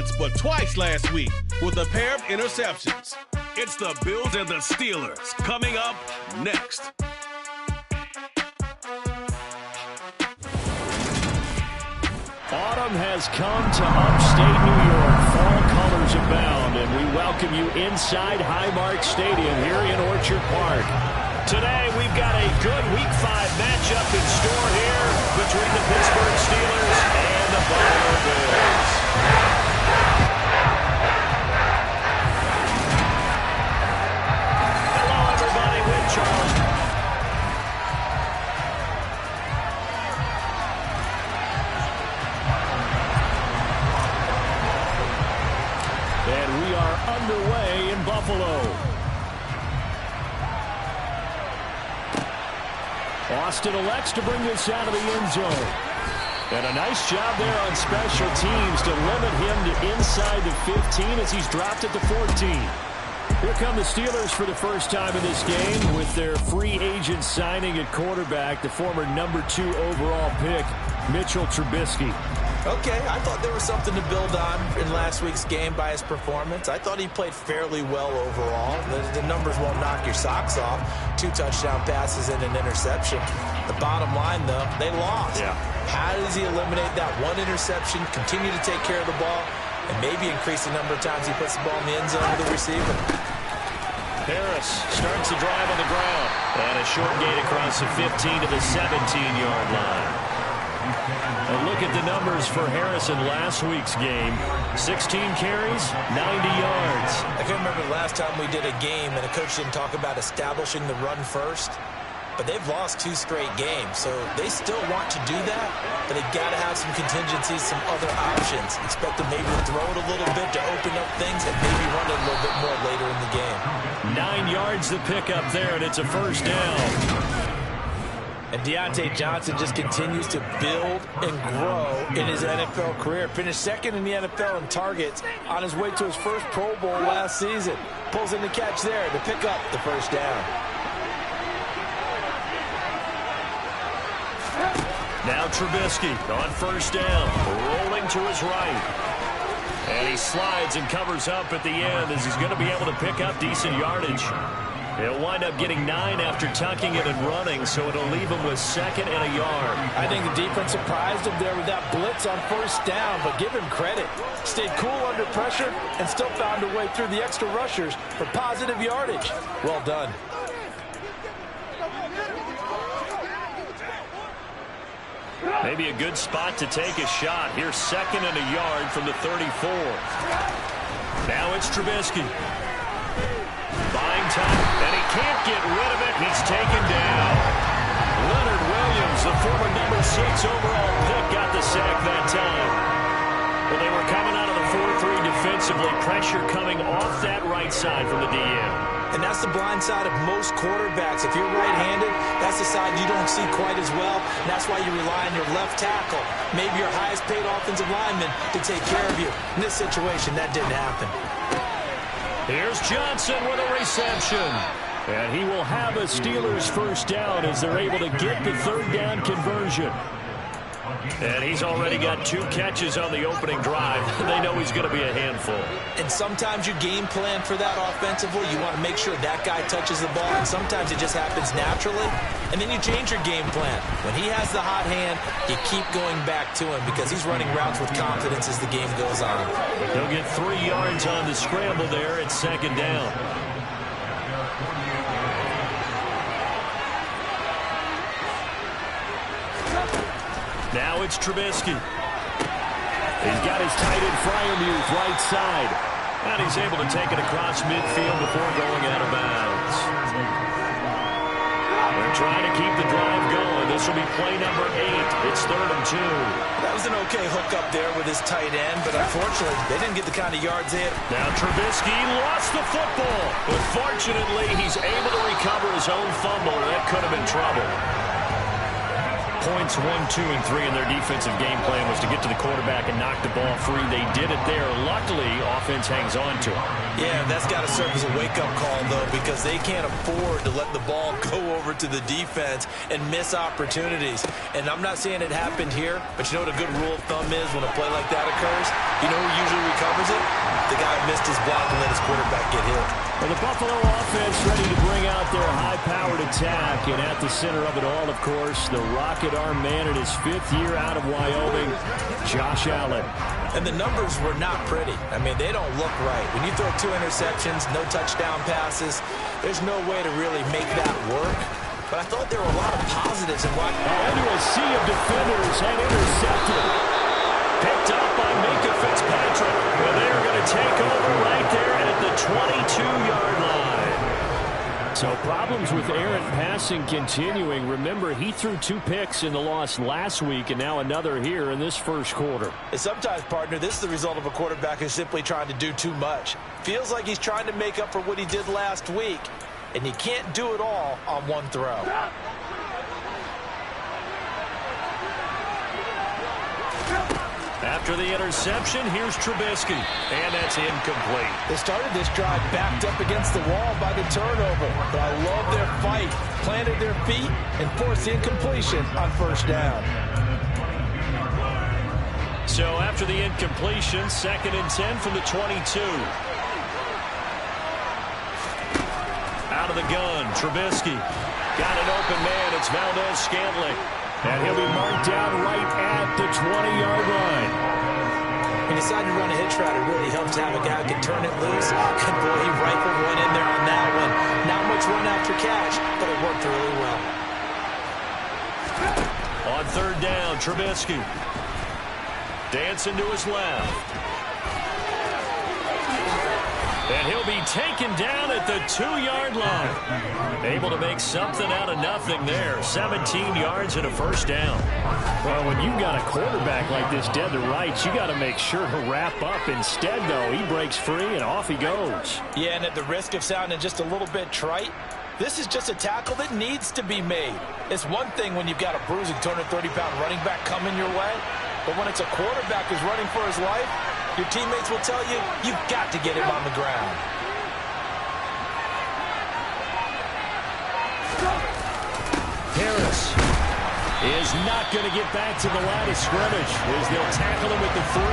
once but twice last week with a pair of interceptions. It's the Bills and the Steelers coming up next. Autumn has come to upstate New York. Fall colors abound, and we welcome you inside Highmark Stadium here in Orchard Park. Today, we've got a good Week 5 matchup in store here between the Pittsburgh Steelers and the Buffalo Bills. Hello, everybody. With Charles. And we are underway in Buffalo. Austin elects to bring this out of the end zone. And a nice job there on special teams to limit him to inside the 15 as he's dropped at the 14. Here come the Steelers for the first time in this game with their free agent signing at quarterback, the former #2 overall pick, Mitchell Trubisky. Okay, I thought there was something to build on in last week's game by his performance. I thought he played fairly well overall. The numbers won't knock your socks off. 2 touchdown passes and an interception. The bottom line, though, they lost. Yeah. How does he eliminate that one interception, continue to take care of the ball, and maybe increase the number of times he puts the ball in the end zone to the receiver? Harris starts the drive on the ground. And a short gain across the 15 to the 17-yard line. And look at the numbers for Harris in last week's game. 16 carries, 90 yards. I can remember the last time we did a game and a coach didn't talk about establishing the run first. But they've lost 2 straight games, so they still want to do that, but they've got to have some contingencies, some other options. Expect them maybe to throw it a little bit to open up things and maybe run it a little bit more later in the game. 9 yards to pick up there, and it's a first down. And Deontay Johnson just continues to build and grow in his NFL career. Finished second in the NFL in targets on his way to his first Pro Bowl last season. Pulls in the catch there to pick up the first down. Now Trubisky on first down, rolling to his right. And he slides and covers up at the end as he's going to be able to pick up decent yardage. He'll wind up getting 9 after tucking it and running, so it'll leave him with 2nd and a yard. I think the defense surprised him there with that blitz on first down, but give him credit. Stayed cool under pressure and still found a way through the extra rushers for positive yardage. Well done. Maybe a good spot to take a shot. Here's 2nd and a yard from the 34. Now it's Trubisky. Buying time, and he can't get rid of it. He's taken down. Leonard Williams, the former #6 overall pick, got the sack that time. Well, they were coming out of the 4-3 defensively. Pressure coming off that right side from the DM. And that's the blind side of most quarterbacks. If you're right-handed, that's the side you don't see quite as well. And that's why you rely on your left tackle, maybe your highest-paid offensive lineman, to take care of you. In this situation, that didn't happen. Here's Johnson with a reception. And he will have a Steelers first down as they're able to get the 3rd down conversion. And he's already got 2 catches on the opening drive. They know he's going to be a handful. And sometimes you game plan for that offensively. You want to make sure that guy touches the ball. And sometimes it just happens naturally. And then you change your game plan. When he has the hot hand, you keep going back to him because he's running routes with confidence as the game goes on. He'll get 3 yards on the scramble there at 2nd down. Now it's Trubisky. He's got his tight end Freiermuth right side. And he's able to take it across midfield before going out of bounds. They're trying to keep the drive going. This will be play number 8. It's 3rd and 2. That was an okay hook up there with his tight end, but unfortunately, they didn't get the kind of yards in. Now Trubisky lost the football. But fortunately, he's able to recover his own fumble. That could have been trouble. Points 1, 2, and 3 in their defensive game plan was to get to the quarterback and knock the ball free. They did it there. Luckily, offense hangs on to it. Yeah, that's got to serve as a wake-up call, though, because they can't afford to let the ball go over to the defense and miss opportunities. And I'm not saying it happened here, but you know what a good rule of thumb is when a play like that occurs? You know who usually recovers? recovers it, the guy missed his block and let his quarterback get hit. Well, the Buffalo offense ready to bring out their high-powered attack. And at the center of it all, of course, the rocket arm man in his 5th year out of Wyoming, Josh Allen. And the numbers were not pretty. I mean, they don't look right. When you throw 2 interceptions, no touchdown passes, there's no way to really make that work. But I thought there were a lot of positives in what... Into a sea of defenders and intercepted. Picked up by Minkah Fitzpatrick. Well, they're going to take over right there at the 22-yard line. So problems with errant passing continuing. Remember, he threw 2 picks in the loss last week and now another here in this first quarter. And sometimes, partner, this is the result of a quarterback who's simply trying to do too much. Feels like he's trying to make up for what he did last week, and he can't do it all on one throw. After the interception, here's Trubisky, and that's incomplete. They started this drive backed up against the wall by the turnover, but I love their fight, planted their feet, and forced the incompletion on first down. So after the incompletion, 2nd and 10 from the 22. Out of the gun, Trubisky. Got an open man, it's Valdez-Scantling. And he'll be marked down right at the 20-yard line. He decided to run a hitch route. It really helps to have a guy who can turn it loose. Good boy, he rifled one in there on that one. Not much run after catch, but it worked really well. On 3rd down, Trubisky. Dancing to his left. And he'll be taken down at the 2-yard line. Able to make something out of nothing there. 17 yards and a first down. Well, when you've got a quarterback like this dead to rights, you got to make sure to wrap up. Instead, though, he breaks free and off he goes. Yeah, and at the risk of sounding just a little bit trite, this is just a tackle that needs to be made. It's one thing when you've got a bruising 230-pound running back coming your way, but when it's a quarterback who's running for his life, your teammates will tell you, you've got to get him on the ground. Harris is not going to get back to the line of scrimmage as they'll tackle him at the 3.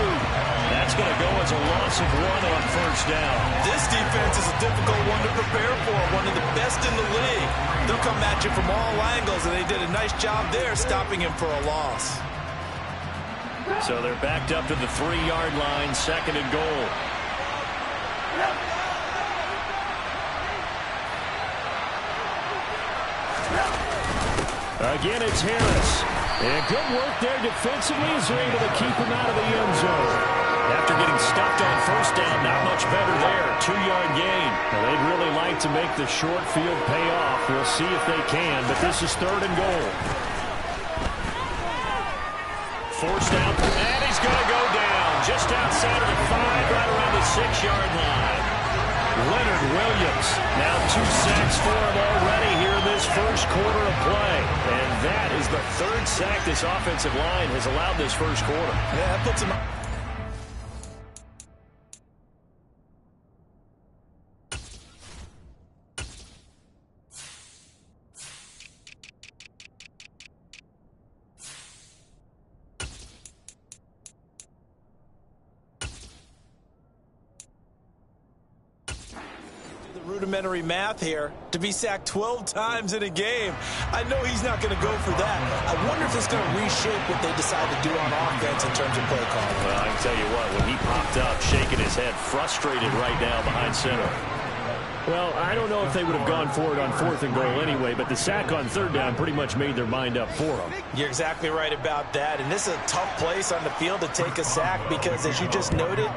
That's going to go as a loss of 1 on first down. This defense is a difficult one to prepare for, one of the best in the league. They'll come at you from all angles, and they did a nice job there stopping him for a loss. So they're backed up to the 3-yard line, 2nd and goal. Again, it's Harris. And good work there defensively as they're able to keep him out of the end zone. After getting stopped on first down, not much better there. 2-yard gain. Now, they'd really like to make the short field pay off. We'll see if they can, but this is 3rd and goal. Forced out, and he's going to go down just outside of the 5, right around the 6-yard line. Leonard Williams, now 2 sacks for him already here in this first quarter of play. And that is the 3rd sack this offensive line has allowed this first quarter. Yeah, that puts him... rudimentary math here. To be sacked 12 times in a game, I know he's not going to go for that. I wonder if it's going to reshape what they decide to do on offense in terms of play calling. Well, I can tell you what, when he popped up, shaking his head, frustrated right now behind center. Well, I don't know if they would have gone for it on 4th and goal anyway, but the sack on 3rd down pretty much made their mind up for them. You're exactly right about that, and this is a tough place on the field to take a sack because, as you just noted,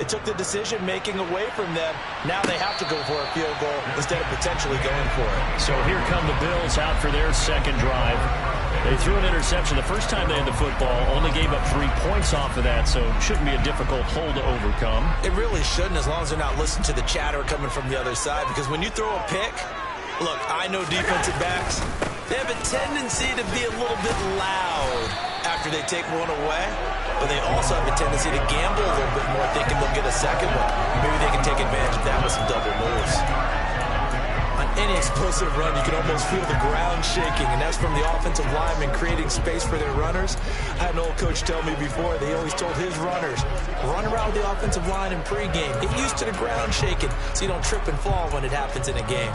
it took the decision-making away from them. Now they have to go for a field goal instead of potentially going for it. So here come the Bills out for their second drive. They threw an interception the first time they had the football, only gave up 3 points off of that, so it shouldn't be a difficult hole to overcome. It really shouldn't, as long as they're not listening to the chatter coming from the other side, because when you throw a pick, look, I know defensive backs, they have a tendency to be a little bit loud after they take one away, but they also have a tendency to gamble a little bit more, thinking they'll get a second one. Maybe they can take advantage of that with some double moves. On any explosive run, you can almost feel the ground shaking, and that's from the offensive linemen creating space for their runners. I had an old coach tell me before, they always told his runners, run around the offensive line in pregame. Get used to the ground shaking so you don't trip and fall when it happens in a game.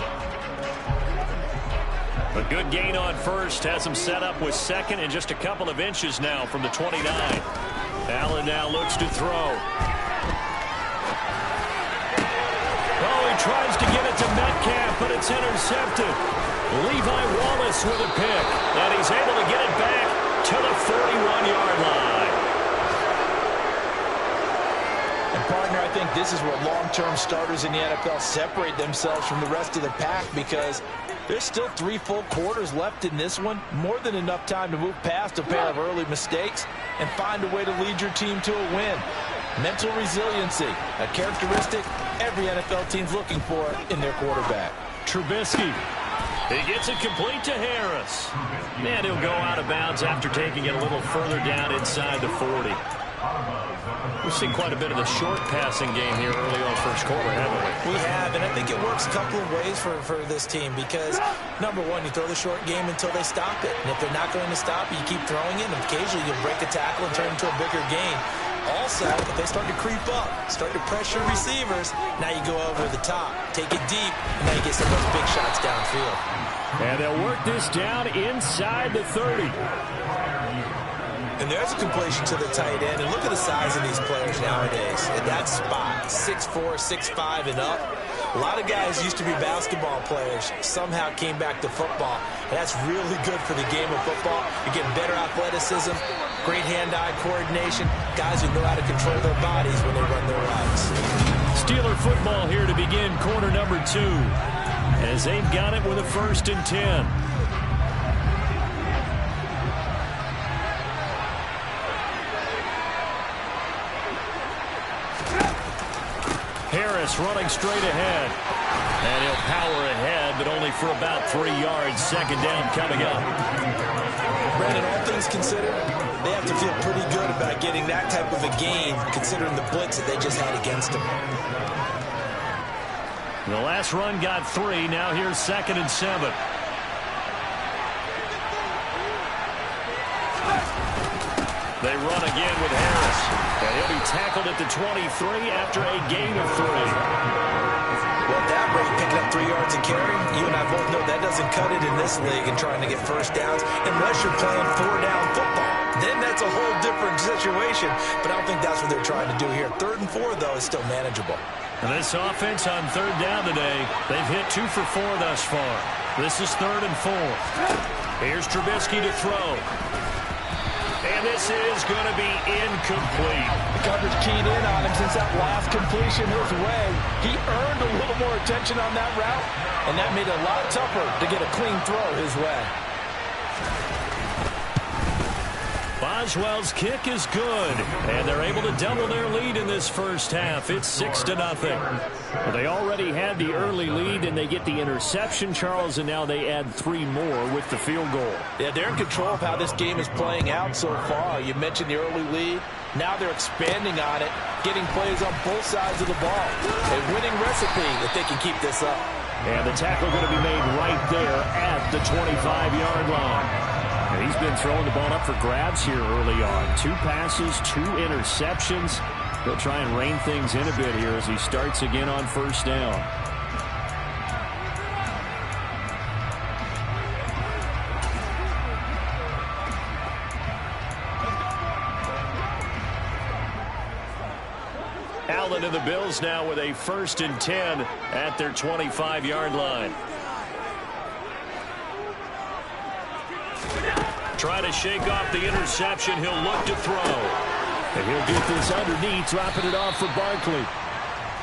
A good gain on first has him set up with second and just a couple of inches now from the 29. Allen now looks to throw. Oh, he tries to get it to Metcalf, but it's intercepted. Levi Wallace with a pick, and he's able to get it back to the 41-yard line. And partner, I think this is where long-term starters in the NFL separate themselves from the rest of the pack, because there's still 3 full quarters left in this one. More than enough time to move past a pair of early mistakes and find a way to lead your team to a win. Mental resiliency, a characteristic every NFL team's looking for in their quarterback. Trubisky. He gets it complete to Harris. And he'll go out of bounds after taking it a little further down inside the 40. We've seen quite a bit of the short passing game here early on first quarter, haven't we? We have, and I think it works a couple of ways for this team because, number one, you throw the short game until they stop it. And if they're not going to stop it, you keep throwing it, and occasionally you'll break a tackle and turn it into a bigger gain. Also, if they start to creep up, start to pressure receivers, now you go over the top, take it deep, and now you get some of those big shots downfield. And they'll work this down inside the 30. And there's a completion to the tight end. And look at the size of these players nowadays. At that spot, 6'4", 6'5", and up. A lot of guys used to be basketball players, somehow came back to football. And that's really good for the game of football. You're getting better athleticism, great hand-eye coordination, guys who know how to control their bodies when they run their routes. Steeler football here to begin quarter number 2. As they've got it with a 1st and 10. Harris running straight ahead. And he'll power ahead, but only for about 3 yards. Second down coming up. Brandon, all things considered, they have to feel pretty good about getting that type of a gain, considering the blitz that they just had against them. The last run got 3. Now here's 2nd and 7. They run again with Harris. And he'll be tackled at the 23 after a gain of 3. Well, at that rate, picking up 3 yards a carry, you and I both know that doesn't cut it in this league and trying to get first downs unless you're playing 4-down football. Then that's a whole different situation. But I don't think that's what they're trying to do here. 3rd and 4, though, is still manageable. And this offense on 3rd down today, they've hit 2 for 4 thus far. This is 3rd and 4. Here's Trubisky to throw. And this is going to be incomplete. The coverage keyed in on him since that last completion his way. He earned a little more attention on that route, and that made it a lot tougher to get a clean throw his way. Boswell's kick is good, and they're able to double their lead in this first half. It's 6-0. Well, they already had the early lead, and they get the interception, Charles, and now they add 3 more with the field goal. Yeah, they're in control of how this game is playing out so far. You mentioned the early lead. Now they're expanding on it, getting plays on both sides of the ball. A winning recipe if they can keep this up. And the tackle going to be made right there at the 25-yard line. And he's been throwing the ball up for grabs here early on. 2 passes, 2 interceptions. He'll try and rein things in a bit here as he starts again on 1st down. Allen and the Bills now with a 1st and 10 at their 25-yard line. Try to shake off the interception. He'll look to throw. And he'll get this underneath, dropping it off for Barkley.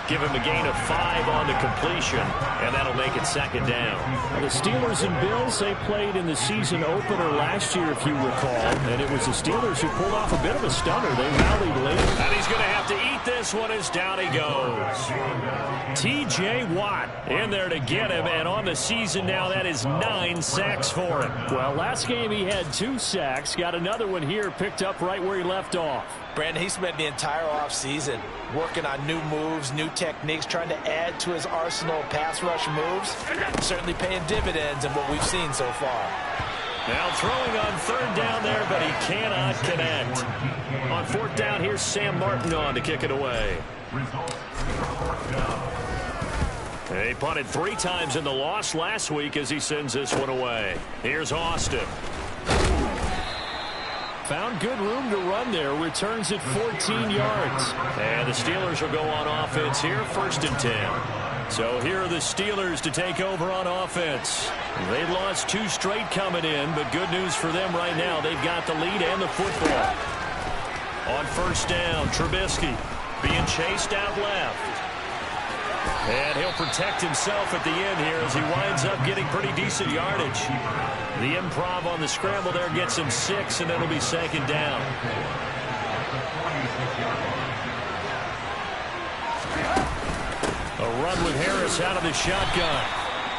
Give him a gain of 5 on the completion, and that'll make it 2nd down. The Steelers and Bills, they played in the season opener last year, if you recall, and it was the Steelers who pulled off a bit of a stunner. They rallied late. And he's going to have to eat at this one as down he goes. T.J. Watt in there to get him, and on the season now, that is 9 sacks for him. Well, last game he had 2 sacks. Got another one here, picked up right where he left off. Brandon, he spent the entire offseason working on new moves, new techniques, trying to add to his arsenal of pass rush moves. Certainly paying dividends in what we've seen so far. Now throwing on 3rd down there, but he cannot connect. On 4th down, here's Sam Martin on to kick it away. He punted 3 times in the loss last week as he sends this one away. Here's Austin. Found good room to run there. Returns it 14 yards. And the Steelers will go on offense here, 1st and 10. So here are the Steelers to take over on offense. They've lost 2 straight coming in, but good news for them right now. They've got the lead and the football. On 1st down, Trubisky being chased out left. And he'll protect himself at the end here as he winds up getting pretty decent yardage. The improv on the scramble there gets him 6, and it'll be 2nd down. A run with Harris out of the shotgun.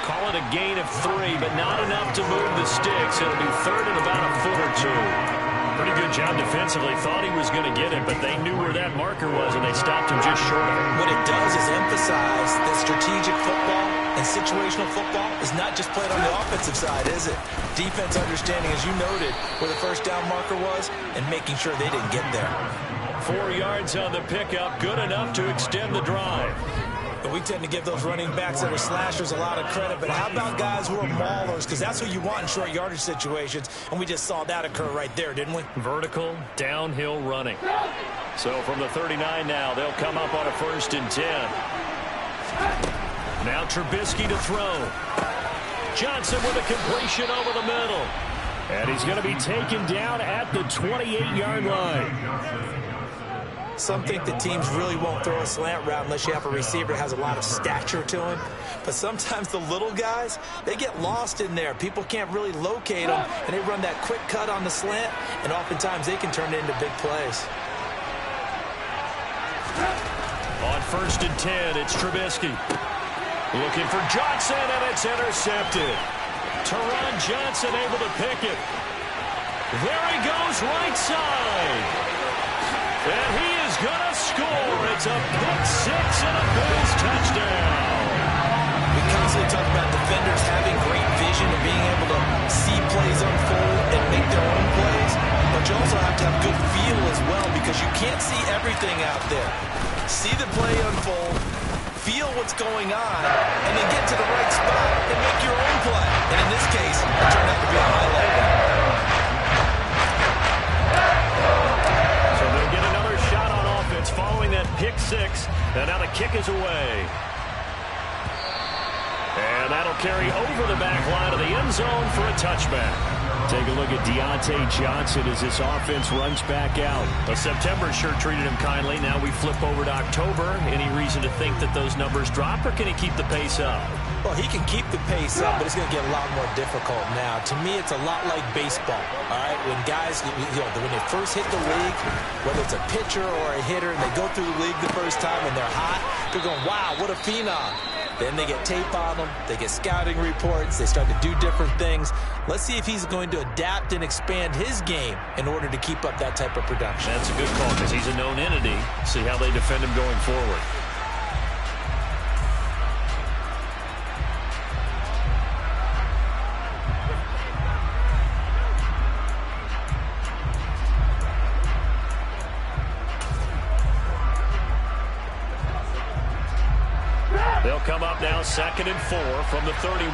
Call it a gain of 3, but not enough to move the sticks. It'll be 3rd and about a foot or 2. Pretty good job defensively. Thought he was going to get it, but they knew where that marker was, and they stopped him just short of it. What it does is emphasize that strategic football and situational football is not just played on the offensive side, is it? Defense understanding, as you noted, where the 1st down marker was and making sure they didn't get there. 4 yards on the pickup, good enough to extend the drive. But we tend to give those running backs that are slashers a lot of credit. But how about guys who are maulers? Because that's what you want in short yardage situations. And we just saw that occur right there, didn't we? Vertical, downhill running. So from the 39 now, they'll come up on a 1st and 10. Now Trubisky to throw. Johnson with a completion over the middle. And he's going to be taken down at the 28-yard line. Some think that teams really won't throw a slant route unless you have a receiver that has a lot of stature to him. But sometimes the little guys, they get lost in there. People can't really locate them, and they run that quick cut on the slant, and oftentimes they can turn it into big plays. On 1st and 10, it's Trubisky. Looking for Johnson, and it's intercepted. Teron Johnson able to pick it. There he goes, right side. And he is going to score. It's a pick-6 and a Bills touchdown. We constantly talk about defenders having great vision and being able to see plays unfold and make their own plays. But you also have to have good feel as well because you can't see everything out there. See the play unfold, feel what's going on, and then get to the right spot and make your own play. And in this case, it turned out to be a highlight reel. Following that pick-6, and now the kick is away. And that'll carry over the back line of the end zone for a touchback. Take a look at Deontay Johnson as this offense runs back out. Well, September sure treated him kindly. Now we flip over to October. Any reason to think that those numbers drop, or can he keep the pace up? Well, he can keep the pace up, but it's going to get a lot more difficult now. To me, it's a lot like baseball, all right? When guys, when they first hit the league, whether it's a pitcher or a hitter, and they go through the league the first time and they're hot, they're going, wow, what a phenom. Then they get tape on them, they get scouting reports, they start to do different things. Let's see if he's going to adapt and expand his game in order to keep up that type of production. That's a good call because he's a known entity. See how they defend him going forward. They'll come up now 2nd and 4 from the 31.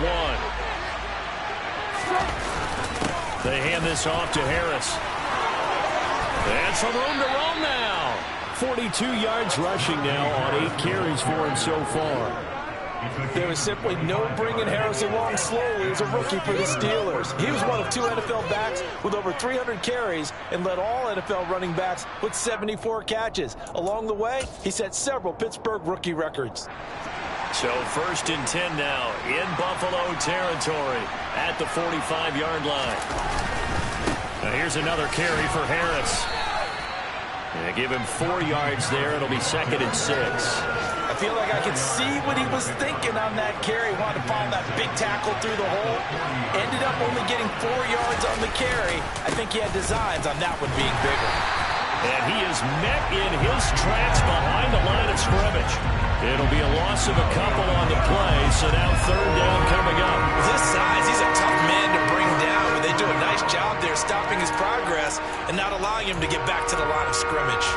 They hand this off to Harris. And some room to roam now. 42 yards rushing now on 8 carries for him so far. There was simply no bringing Harris along slowly as a rookie for the Steelers. He was one of 2 NFL backs with over 300 carries and led all NFL running backs with 74 catches. Along the way, he set several Pittsburgh rookie records. So 1st and 10 now in Buffalo territory at the 45-yard line. Now here's another carry for Harris. They give him 4 yards there. It'll be 2nd and 6. I feel like I could see what he was thinking on that carry. Wanted to follow that big tackle through the hole. Ended up only getting 4 yards on the carry. I think he had designs on that one being bigger. And he is met in his tracks behind the line of scrimmage. It'll be a loss of a couple on the play, so now 3rd down coming up. This size, he's a tough man to bring down, but they do a nice job there stopping his progress and not allowing him to get back to the line of scrimmage.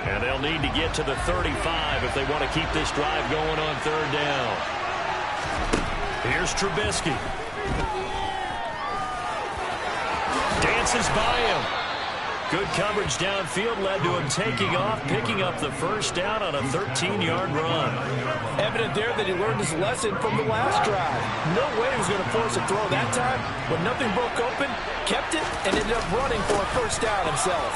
And they'll need to get to the 35 if they want to keep this drive going on 3rd down. Here's Trubisky. Dances by him. Good coverage downfield led to him taking off, picking up the 1st down on a 13-yard run. Evident there that he learned his lesson from the last drive. No way he was going to force a throw that time. When nothing broke open, kept it, and ended up running for a 1st down himself.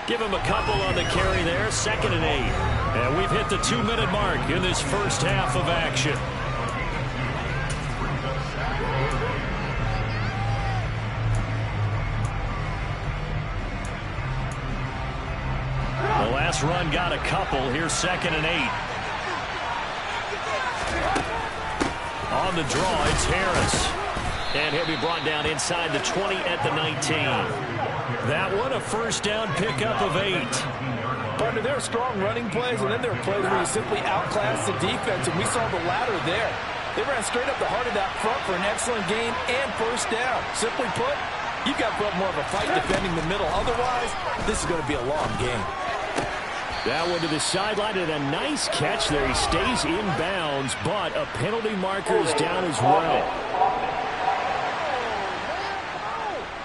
Give him a couple on the carry there, 2nd and 8. And we've hit the 2-minute mark in this first half of action. The last run got a couple. Here's 2nd and 8. On the draw, it's Harris. And he'll be brought down inside the 20 at the 19. That one a 1st down pickup of 8. Partner, there are strong running plays, and then there are plays where you simply outclass the defense, and we saw the latter there. They ran straight up the heart of that front for an excellent gain and 1st down. Simply put, you've got to put more of a fight defending the middle. Otherwise, this is going to be a long game. That one to the sideline, and a nice catch there. He stays in bounds, but a penalty marker is down as well.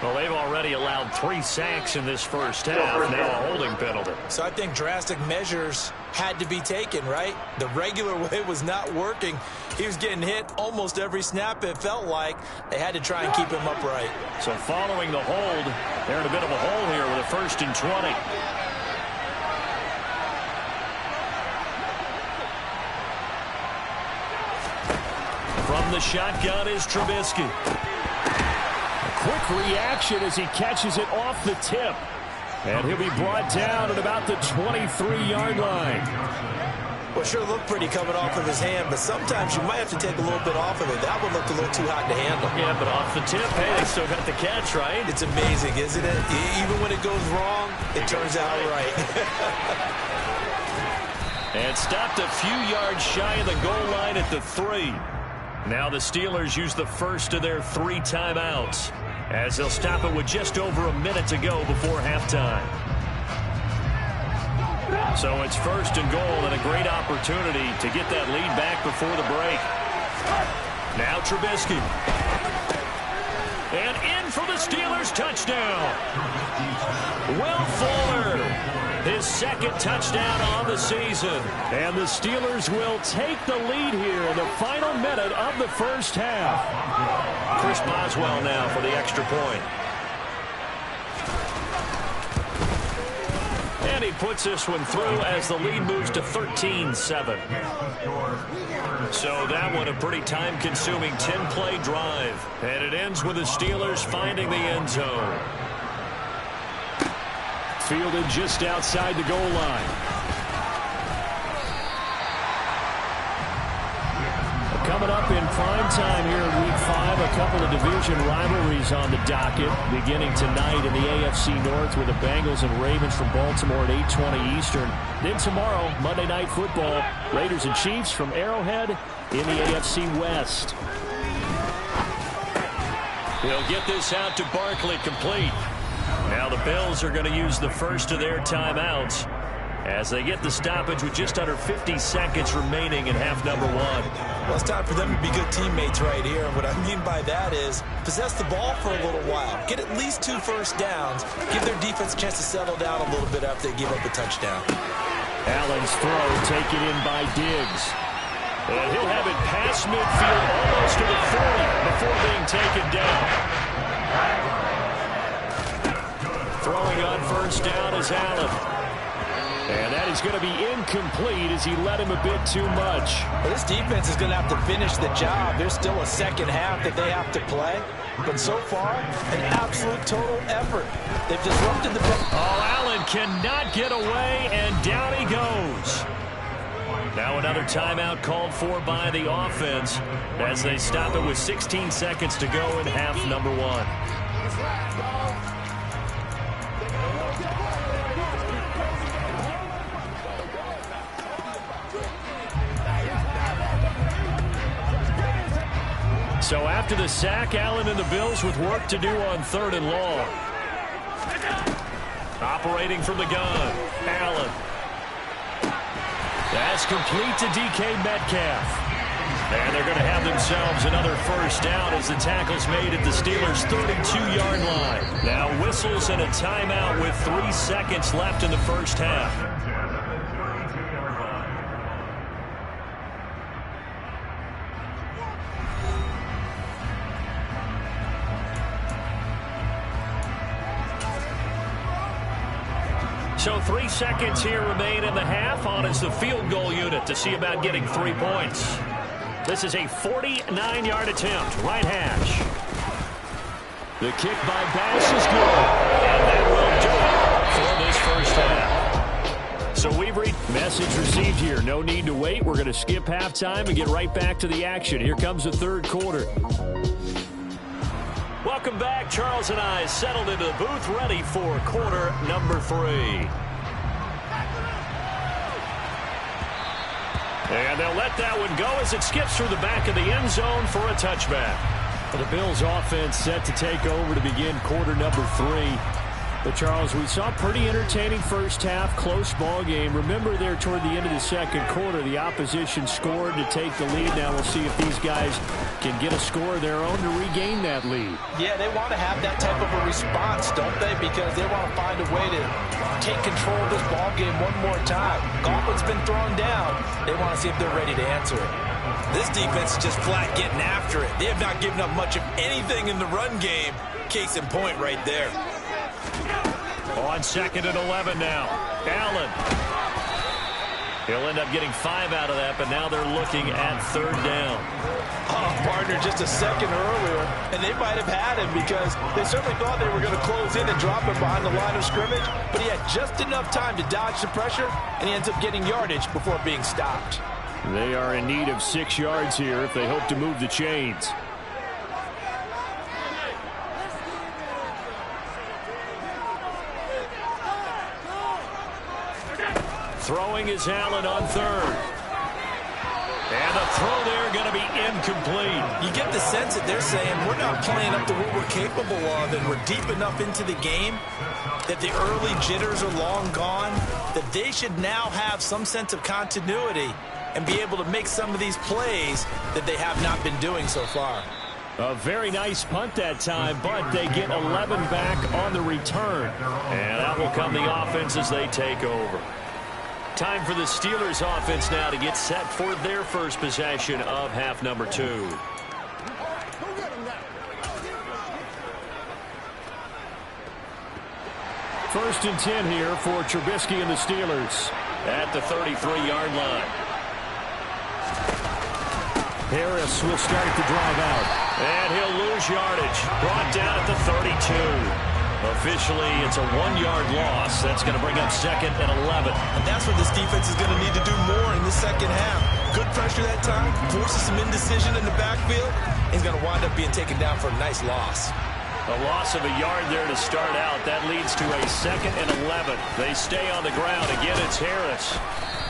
Well, they've already allowed 3 sacks in this first half. Now a holding penalty. So I think drastic measures had to be taken, right? The regular way was not working. He was getting hit almost every snap, it felt like. They had to try and keep him upright. So following the hold, they're in a bit of a hole here with a 1st and 20. From the shotgun is Trubisky. Quick reaction as he catches it off the tip. And he'll be brought down at about the 23-yard line. Well, sure looked pretty coming off of his hand, but sometimes you might have to take a little bit off of it. That one looked a little too hot to handle. Yeah, but off the tip, hey, they still got the catch, right? It's amazing, isn't it? Even when it goes wrong, it turns out right. And stopped a few yards shy of the goal line at the 3. Now the Steelers use the first of their 3 timeouts, as they'll stop it with just over a minute to go before halftime. So it's 1st and goal, and a great opportunity to get that lead back before the break. Now Trubisky. And in for the Steelers touchdown. Will Fuller, his 2nd touchdown on the season. And the Steelers will take the lead here in the final minute of the first half. Chris Boswell now for the extra point. And he puts this one through as the lead moves to 13-7. So that one a pretty time-consuming 10-play drive. And it ends with the Steelers finding the end zone. Fielded just outside the goal line. Coming up in prime time here in Week 5, a couple of division rivalries on the docket, beginning tonight in the AFC North with the Bengals and Ravens from Baltimore at 8:20 Eastern. Then tomorrow, Monday Night Football, Raiders and Chiefs from Arrowhead in the AFC West. He'll get this out to Barkley, complete. Now the Bills are going to use the first of their timeouts as they get the stoppage with just under 50 seconds remaining in half number 1. Well, it's time for them to be good teammates right here. And what I mean by that is possess the ball for a little while. Get at least 2 first downs. Give their defense a chance to settle down a little bit after they give up a touchdown. Allen's throw taken in by Diggs. And he'll have it past midfield almost to the 40 before being taken down. Throwing on first down is Allen. And that is going to be incomplete as he led him a bit too much. Well, this defense is going to have to finish the job. There's still a second half that they have to play. But so far, an absolute total effort. They've disrupted the... Oh, Allen cannot get away, and down he goes. Now another timeout called for by the offense as they stop it with 16 seconds to go in half number one. So after the sack, Allen and the Bills with work to do on 3rd and long. Operating from the gun, Allen. That's complete to DK Metcalf. And they're going to have themselves another first down as the tackle's made at the Steelers' 32-yard line. Now whistles and a timeout with 3 seconds left in the first half. So 3 seconds here remain in the half. On is the field goal unit to see about getting 3 points. This is a 49-yard attempt, right hash. The kick by Bass is good. And that will do it for this first half. So we've reached message received here. No need to wait. We're going to skip halftime and get right back to the action. Here comes the third quarter. Welcome back. Charles and I settled into the booth, ready for quarter number 3. And they'll let that one go as it skips through the back of the end zone for a touchback. The Bills offense set to take over to begin quarter number 3. But, Charles, we saw a pretty entertaining first half, close ball game. Remember there toward the end of the second quarter, the opposition scored to take the lead. Now we'll see if these guys can get a score of their own to regain that lead. Yeah, they want to have that type of a response, don't they? Because they want to find a way to take control of this ball game one more time. Gauntlet's been thrown down. They want to see if they're ready to answer it. This defense is just flat getting after it. They have not given up much of anything in the run game. Case in point right there. On 2nd and 11 now. Allen. He'll end up getting 5 out of that, but now they're looking at 3rd down. Oh, partner, just a second earlier, and they might have had him because they certainly thought they were going to close in and drop him behind the line of scrimmage, but he had just enough time to dodge the pressure, and he ends up getting yardage before being stopped. They are in need of 6 yards here if they hope to move the chains. Throwing is Allen on 3rd. And the throw there going to be incomplete. You get the sense that they're saying we're not playing up to what we're capable of, and we're deep enough into the game that the early jitters are long gone, that they should now have some sense of continuity and be able to make some of these plays that they have not been doing so far. A very nice punt that time, but they get 11 back on the return. And that will come the offense as they take over. Time for the Steelers offense now to get set for their first possession of half number 2. First and 10 here for Trubisky and the Steelers at the 33-yard line. Harris will start the drive out. And he'll lose yardage. Brought down at the 32. Officially, it's a 1-yard loss. That's going to bring up 2nd and 11. And that's what this defense is going to need to do more in the second half. Good pressure that time, forces some indecision in the backfield. He's going to wind up being taken down for a nice loss. A loss of a yard there to start out. That leads to a 2nd and 11. They stay on the ground. Again, it's Harris.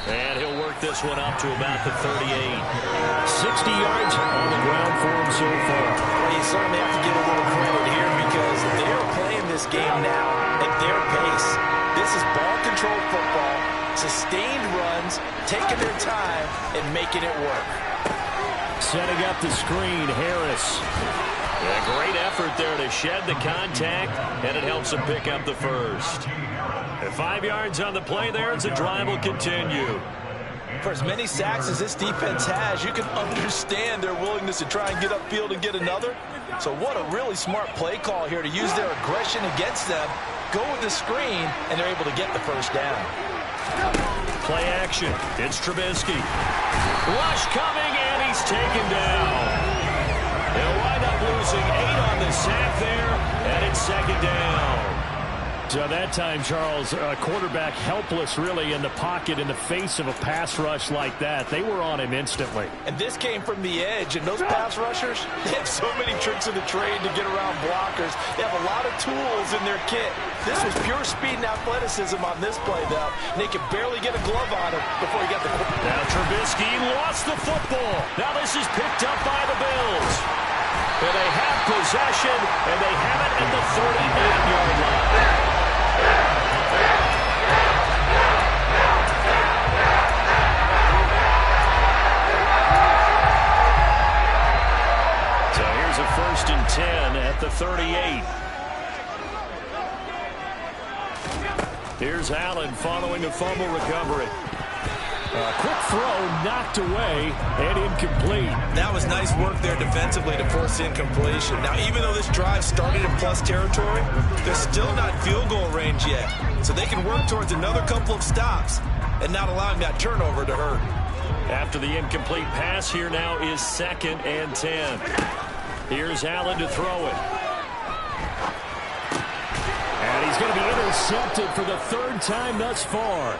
And he'll work this one up to about the 38. 60 yards on the ground for him so far. Well, you certainly have to give a little credit here because they're playing this game now at their pace. This is ball control football, sustained runs, taking their time, and making it work. Setting up the screen, Harris. A great effort there to shed the contact, and it helps him pick up the first. And 5 yards on the play there as the drive will continue. For as many sacks as this defense has, you can understand their willingness to try and get upfield and get another. So what a really smart play call here to use their aggression against them, go with the screen, and they're able to get the first down. Play action. It's Trubisky. Rush coming, and he's taken down. They'll wind up losing 8 on the sack there, and it's second down. So that time, Charles, quarterback helpless really in the pocket in the face of a pass rush like that. They were on him instantly. And this came from the edge, and those pass rushers, they have so many tricks of the trade to get around blockers. They have a lot of tools in their kit. This was pure speed and athleticism on this play, though. And they could barely get a glove on him before he got the... Now Trubisky lost the football. Now this is picked up by the Bills. And they have possession, and they have it at the 39-yard line. So here's a 1st and 10 at the 38. Here's Allen following a fumble recovery. Quick throw knocked away and incomplete. That was nice work there defensively to force incompletion. Now, even though this drive started in plus territory, they're still not field goal range yet. So they can work towards another couple of stops and not allowing that turnover to hurt. After the incomplete pass, here now is 2nd and 10. Here's Allen to throw it. And he's going to be intercepted for the 3rd time thus far.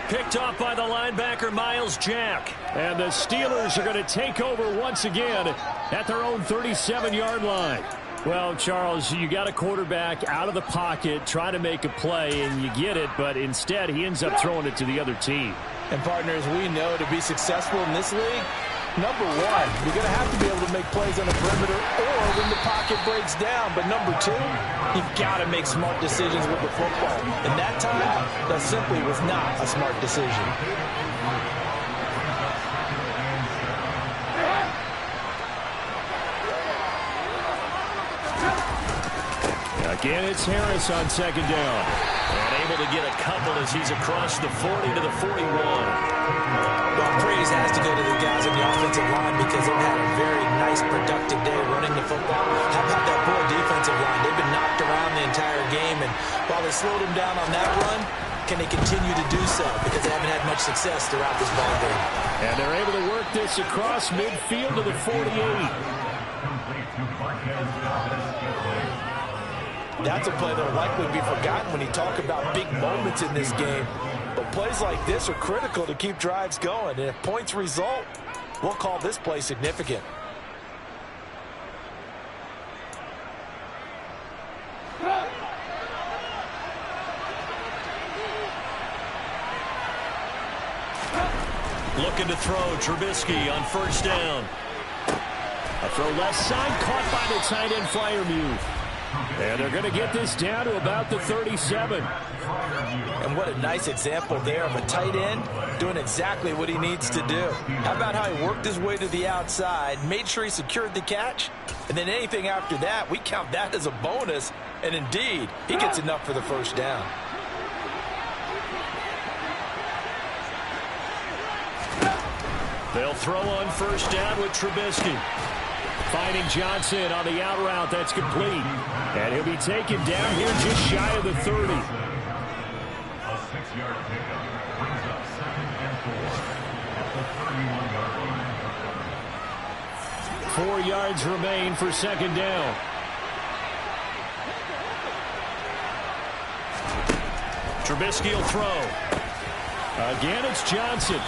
Picked off by the linebacker, Myles Jack. And the Steelers are going to take over once again at their own 37-yard line. Well, Charles, you got a quarterback out of the pocket trying to make a play, and you get it, but instead he ends up throwing it to the other team. And, partners, we know to be successful in this league, number one, you're going to have to be able to make plays on the perimeter or when the pocket breaks down. But number two, you've got to make smart decisions with the football. And that time, that simply was not a smart decision. Again, it's Harris on 2nd down. And able to get a couple as he's across the 40 to the 41. Well, praise has to go to the guys on the offensive line because they've had a very nice, productive day running the football. How about that poor defensive line? They've been knocked around the entire game, and while they slowed them down on that run, can they continue to do so? Because they haven't had much success throughout this ball game. And they're able to work this across midfield to the 48. That's a play that will likely be forgotten when you talk about big moments in this game. But plays like this are critical to keep drives going. And if points result, we'll call this play significant. Looking to throw, Trubisky on 1st down. A throw left side, caught by the tight end Freiermuth. And they're going to get this down to about the 37. And what a nice example there of a tight end doing exactly what he needs to do. How about how he worked his way to the outside, made sure he secured the catch, and then anything after that, we count that as a bonus. And indeed, he gets enough for the 1st down. They'll throw on 1st down with Trubisky. Finding Johnson on the out route. That's complete. And he'll be taken down here just shy of the 30. A 6-yard pickup brings up 2nd and 4 at the 31-yard line. 4 yards remain for 2nd down. Trubisky will throw. Again, it's Johnson.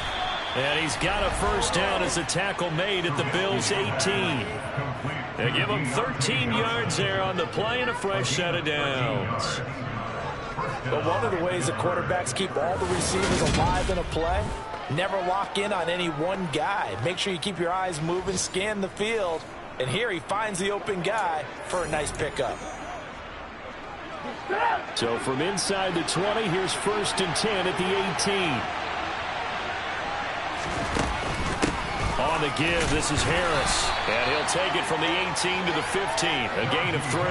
And he's got a 1st down as the tackle made at the Bills' 18. They give him 13 yards there on the play and a fresh set of downs. But one of the ways the quarterbacks keep all the receivers alive in a play, never lock in on any one guy. Make sure you keep your eyes moving, scan the field. And here he finds the open guy for a nice pickup. So from inside the 20, here's 1st and 10 at the 18. On the give, this is Harris. And he'll take it from the 18 to the 15. A gain of 3.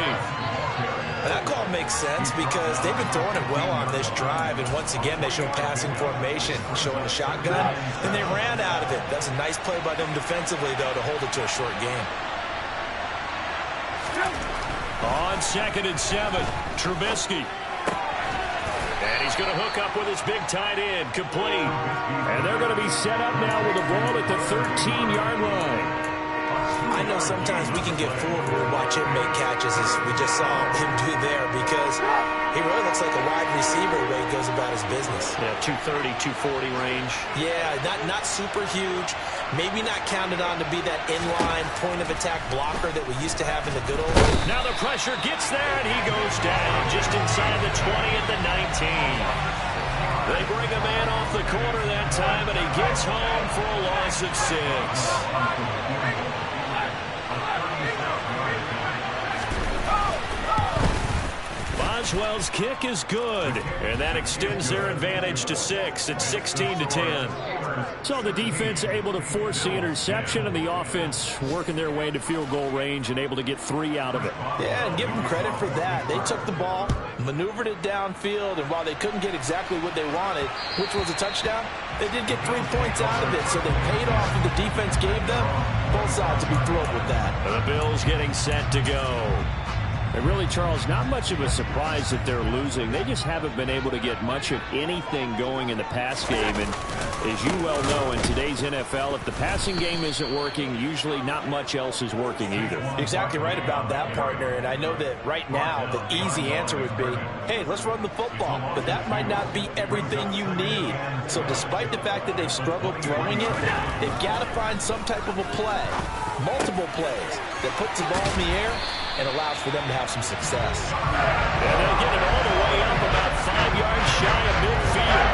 That call makes sense because they've been throwing it well on this drive. And once again, they show passing formation, showing a shotgun. And they ran out of it. That's a nice play by them defensively, though, to hold it to a short game. On 2nd and 7, Trubisky. And he's going to hook up with his big tight end, complete. And they're going to be set up now with the ball at the 13-yard line. I know sometimes we can get fooled when we watch him make catches, as we just saw him do there, because he really looks like a wide receiver the way he goes about his business. Yeah, 230, 240 range. Yeah, not super huge. Maybe not counted on to be that inline point-of-attack blocker that we used to have in the good old days. Now the pressure gets there, and he goes down just inside the 20 at the 19. They bring a man off the corner that time, and he gets home for a loss of 6. Boswell's kick is good, and that extends their advantage to 6. It's 16-10. So the defense able to force the interception, and the offense working their way to field goal range and able to get 3 out of it. Yeah, and give them credit for that. They took the ball, maneuvered it downfield, and while they couldn't get exactly what they wanted, which was a touchdown, they did get 3 points out of it, so they paid off what the defense gave them. Both sides will be thrilled with that. The Bills getting set to go. And really, Charles, not much of a surprise that they're losing. They just haven't been able to get much of anything going in the pass game. And as you well know, in today's NFL, if the passing game isn't working, usually not much else is working either. Exactly right about that, partner. And I know that right now the easy answer would be, hey, let's run the football. But that might not be everything you need. So despite the fact that they've struggled throwing it, they've got to find some type of a play, multiple plays, that puts the ball in the air and allows for them to have some success. And they'll get it all the way up about 5 yards shy of midfield.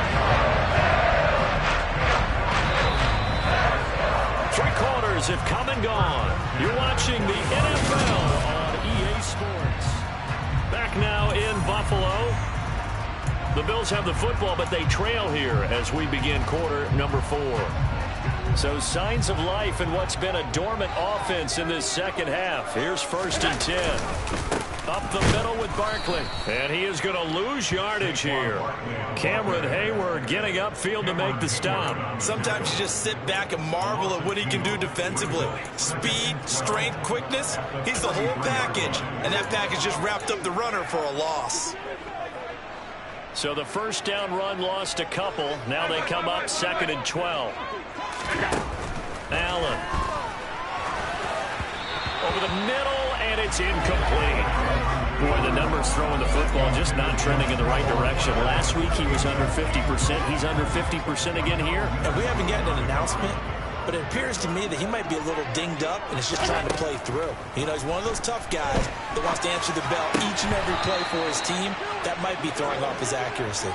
3 quarters have come and gone. You're watching the NFL on EA Sports. Back now in Buffalo. The Bills have the football, but they trail here as we begin quarter number 4. So signs of life in what's been a dormant offense in this second half. Here's 1st and 10. Up the middle with Barkley. And he is going to lose yardage here. Cameron Hayward getting upfield to make the stop. Sometimes you just sit back and marvel at what he can do defensively. Speed, strength, quickness. He's the whole package. And that package just wrapped up the runner for a loss. So the first down run lost a couple. Now they come up 2nd and 12. Allen. Over the middle, and it's incomplete. Boy, the numbers throwing the football just not trending in the right direction. Last week he was under 50%. He's under 50% again here. And we haven't gotten an announcement, but it appears to me that he might be a little dinged up and is just trying to play through. You know, he's one of those tough guys that wants to answer the bell each and every play for his team. That might be throwing off his accuracy.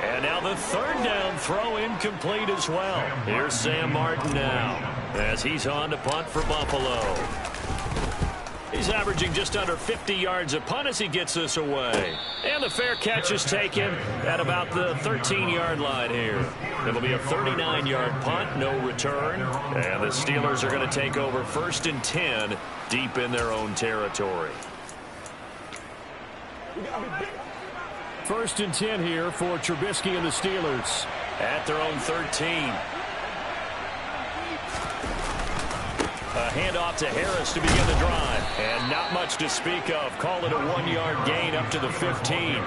And now the 3rd down throw incomplete as well. Here's Sam Martin now as he's on to punt for Buffalo. He's averaging just under 50 yards a punt as he gets this away. And the fair catch is taken at about the 13-yard line here. It'll be a 39-yard punt, no return. And the Steelers are going to take over 1st and 10 deep in their own territory. 1st and 10 here for Trubisky and the Steelers at their own 13. A handoff to Harris to begin the drive. And not much to speak of. Call it a 1-yard gain up to the 15.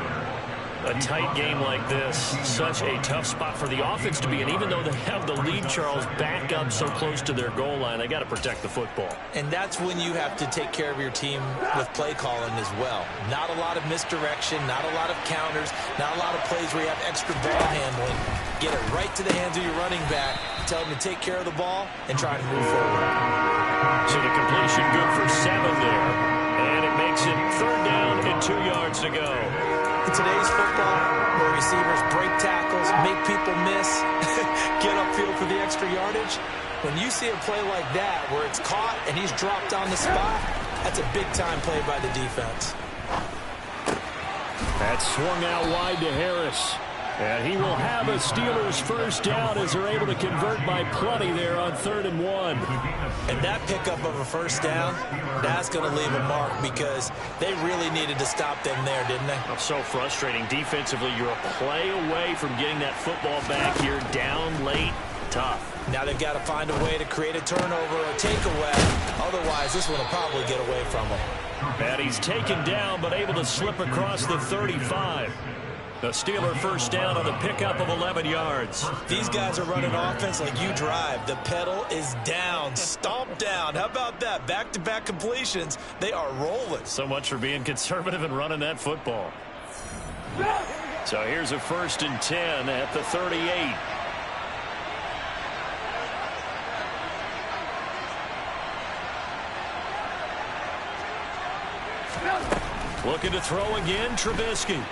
A tight game like this, such a tough spot for the offense to be in. Even though they have the lead, Charles, back up so close to their goal line, they got to protect the football. And that's when you have to take care of your team with play calling as well. Not a lot of misdirection, not a lot of counters, not a lot of plays where you have extra ball handling. Get it right to the hands of your running back, tell him to take care of the ball, and try to move forward. So the completion good for 7 there. And it makes it 3rd down and 2 yards to go. In today's football, where receivers break tackles, make people miss, get upfield for the extra yardage, when you see a play like that where it's caught and he's dropped on the spot, that's a big-time play by the defense. That's swung out wide to Harris. And he will have a Steelers 1st down as they're able to convert by plenty there on 3rd and 1. And that pickup of a 1st down, that's going to leave a mark because they really needed to stop them there, didn't they? Oh, so frustrating. Defensively, you're a play away from getting that football back here down late. Tough. Now they've got to find a way to create a turnover or takeaway. Otherwise, this one will probably get away from them. And he's taken down but able to slip across the 35. The Steeler first down on the pickup of 11 yards. These guys are running offense like you drive. The pedal is down, stomp down. How about that? Back-to-back completions. They are rolling. So much for being conservative and running that football. So here's a 1st and 10 at the 38. Looking to throw again, Trubisky.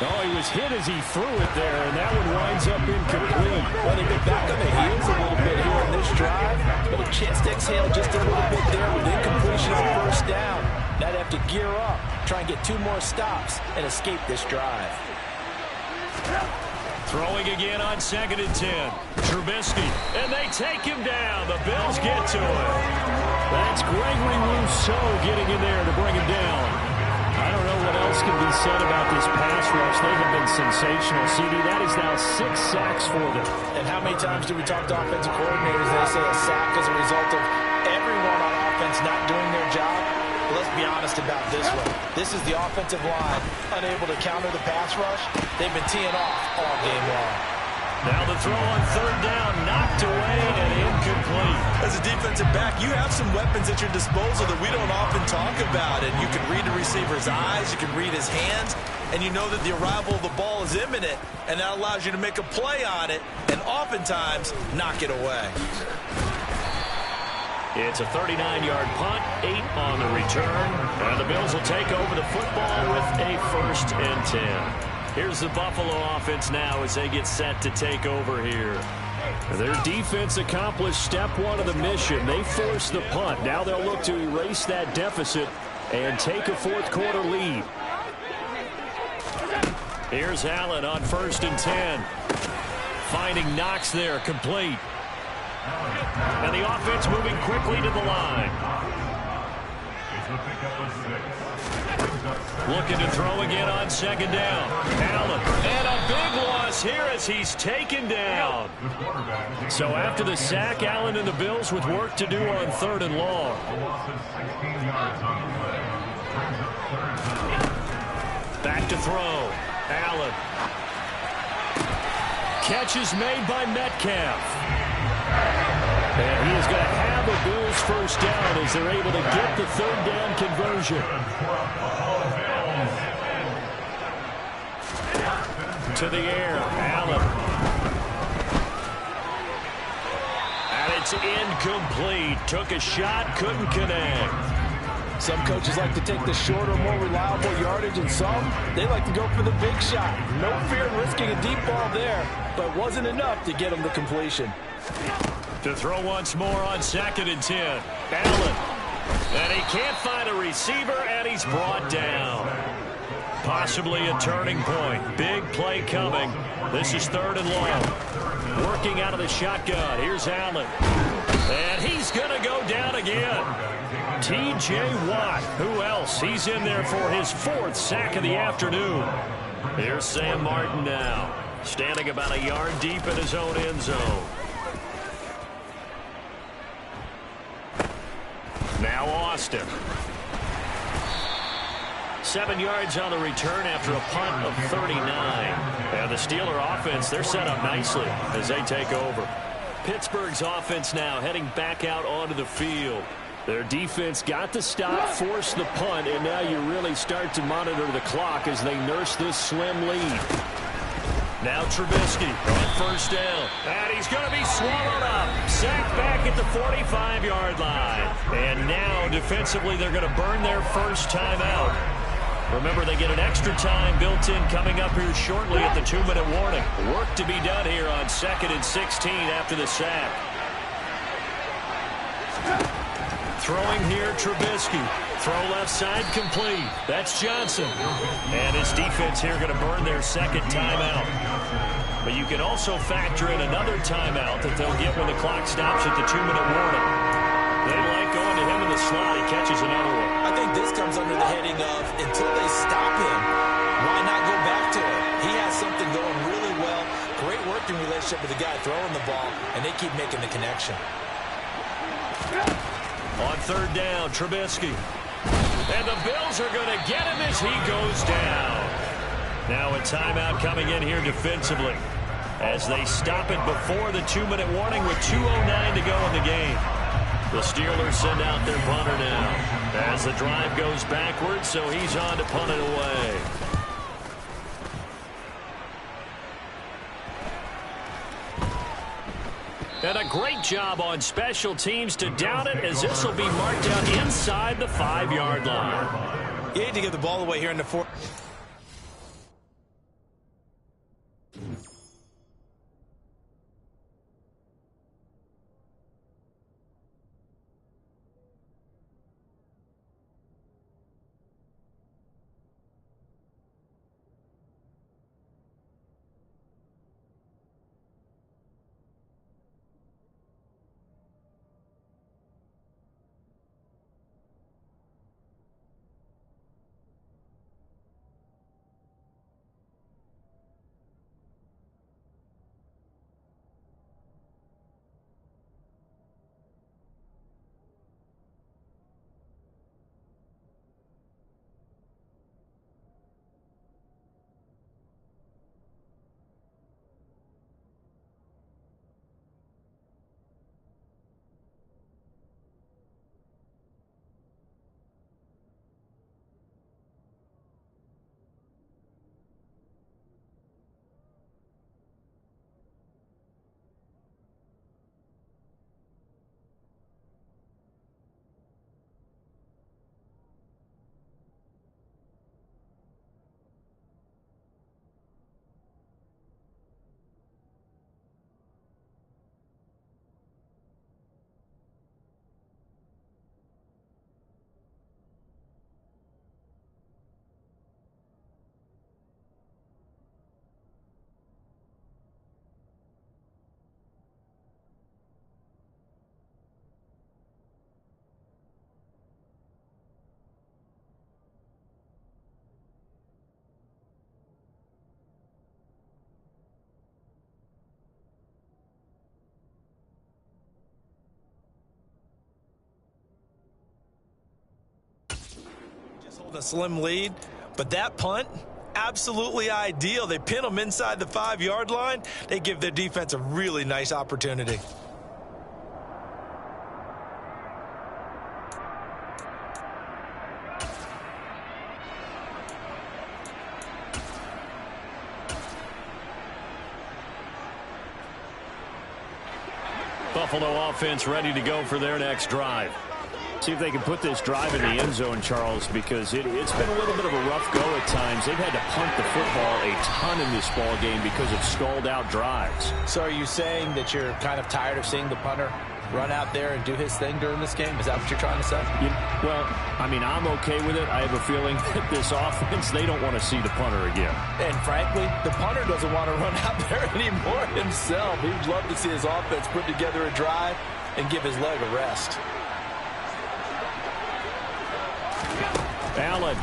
Oh, he was hit as he threw it there, and that one winds up incomplete. Well, they get back on their heels a little bit here in this drive, but a chance to exhale just a little bit there with incompletion on 1st down. Now they have to gear up, try and get 2 more stops, and escape this drive. Throwing again on 2nd and 10. Trubisky, and they take him down. The Bills get to it. That's Gregory Rousseau getting in there to bring him down. I don't know what else can be said about this pass rush. They have been sensational. CD, that is now 6 sacks for them. And how many times do we talk to offensive coordinators? They say a sack is a result of everyone on offense not doing their job. But let's be honest about this one. This is the offensive line unable to counter the pass rush. They've been teeing off all game long. Now the throw on 3rd down, knocked away and incomplete. As a defensive back, you have some weapons at your disposal that we don't often talk about. And you can read the receiver's eyes, you can read his hands, and you know that the arrival of the ball is imminent, and that allows you to make a play on it and oftentimes knock it away. It's a 39-yard punt, 8 on the return. And the Bills will take over the football with a 1st and 10. Here's the Buffalo offense now as they get set to take over here. Their defense accomplished step 1 of the mission. They forced the punt. Now they'll look to erase that deficit and take a 4th quarter lead. Here's Allen on 1st and 10. Finding Knox there, complete. And the offense moving quickly to the line. Looking to throw again on 2nd down. Allen, and a big loss here as he's taken down. So after the sack, Allen and the Bills with work to do on 3rd and long. Back to throw. Allen. Catch is made by Metcalf. And he is going to have the Bills 1st down as they're able to get the 3rd down conversion. To the air, Allen. And it's incomplete. Took a shot, couldn't connect. Some coaches like to take the shorter, more reliable yardage, and some, they like to go for the big shot. No fear in risking a deep ball there, but wasn't enough to get him the completion. To throw once more on 2nd and 10. Allen. And he can't find a receiver, and he's brought down. Possibly a turning point. Big play coming. This is 3rd and long. Working out of the shotgun. Here's Allen. And he's going to go down again. T.J. Watt. Who else? He's in there for his 4th sack of the afternoon. Here's Sam Martin now. Standing about a yard deep in his own end zone. Now Austin. 7 yards on the return after a punt of 39. And the Steeler offense, they're set up nicely as they take over. Pittsburgh's offense now heading back out onto the field. Their defense got the stop, forced the punt, and now you really start to monitor the clock as they nurse this slim lead. Now Trubisky on 1st down. And he's going to be swallowed up. Sacked back at the 45-yard line. And now defensively they're going to burn their first timeout. Remember, they get an extra time built in coming up here shortly at the 2-minute warning. Work to be done here on 2nd and 16 after the sack. Throwing here, Trubisky. Throw left side, complete. That's Johnson. And his defense here going to burn their 2nd timeout. But you can also factor in another timeout that they'll get when the clock stops at the 2-minute warning. They like going to him in the slot. He catches another one. I think this comes under the heading of until they stop him, why not go back to him? He has something going really well. Great working relationship with the guy throwing the ball, and they keep making the connection. On 3rd down, Trubisky. And the Bills are going to get him as he goes down. Now a timeout coming in here defensively as they stop it before the 2-minute warning with 2:09 to go in the game. The Steelers send out their punter now as the drive goes backwards, so he's on to punt it away. And a great job on special teams to down it, as this will be marked out inside the 5-yard line. You hate to give the ball away here in the fourth. A slim lead, but that punt, absolutely ideal. They pin them inside the 5-yard line. They give their defense a really nice opportunity. Buffalo offense ready to go for their next drive. See if they can put this drive in the end zone, Charles, because it's been a little bit of a rough go at times. They've had to punt the football a ton in this ball game because of stalled-out drives. So are you saying that you're kind of tired of seeing the punter run out there and do his thing during this game? Is that what you're trying to say? Well, I mean, I'm okay with it. I have a feeling that this offense, they don't want to see the punter again. And frankly, the punter doesn't want to run out there anymore himself. He would love to see his offense put together a drive and give his leg a rest. Allen.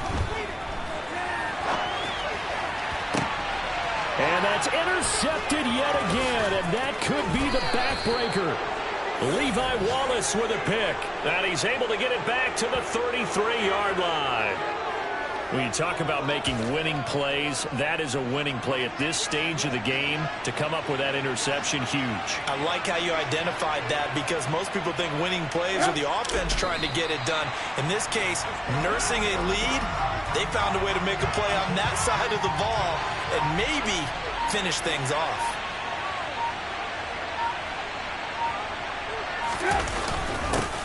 And that's intercepted yet again, and that could be the backbreaker. Levi Wallace with a pick, and he's able to get it back to the 33-yard line. When you talk about making winning plays, that is a winning play at this stage of the game. To come up with that interception, huge. I like how you identified that, because most people think winning plays are the offense trying to get it done. In this case, nursing a lead, they found a way to make a play on that side of the ball and maybe finish things off.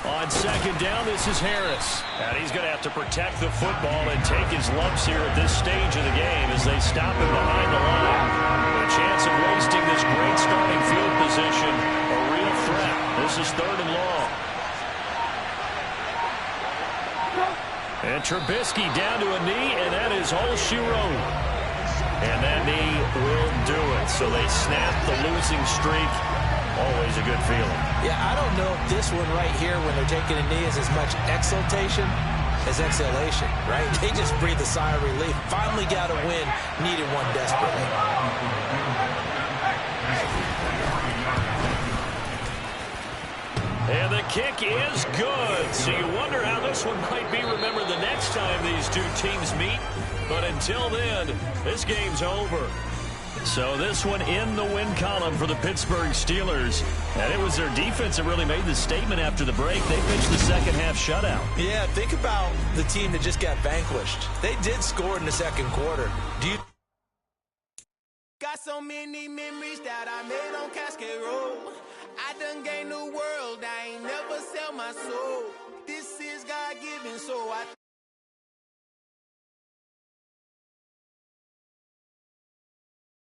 On second down, this is Harris. And he's going to have to protect the football and take his lumps here at this stage of the game as they stop him behind the line. A chance of wasting this great starting field position. A real threat. This is 3rd and long. And Trubisky down to a knee, and that is all she wrote. And that knee will do it. So they snap the losing streak. Always a good feeling. Yeah, I don't know if this one right here, when they're taking a knee, is as much exultation as exhalation, right? They just breathe a sigh of relief. Finally got a win, needed one desperately. And the kick is good. So you wonder how this one might be remembered the next next time these two teams meet. But until then, this game's over. So this one in the win column for the Pittsburgh Steelers. And it was their defense that really made the statement after the break. They pitched the second half shutout. Yeah, think about the team that just got vanquished. They did score in the second quarter. Got so many memories that I made on Cascade Road. I done gained the world, I ain't never sell my soul.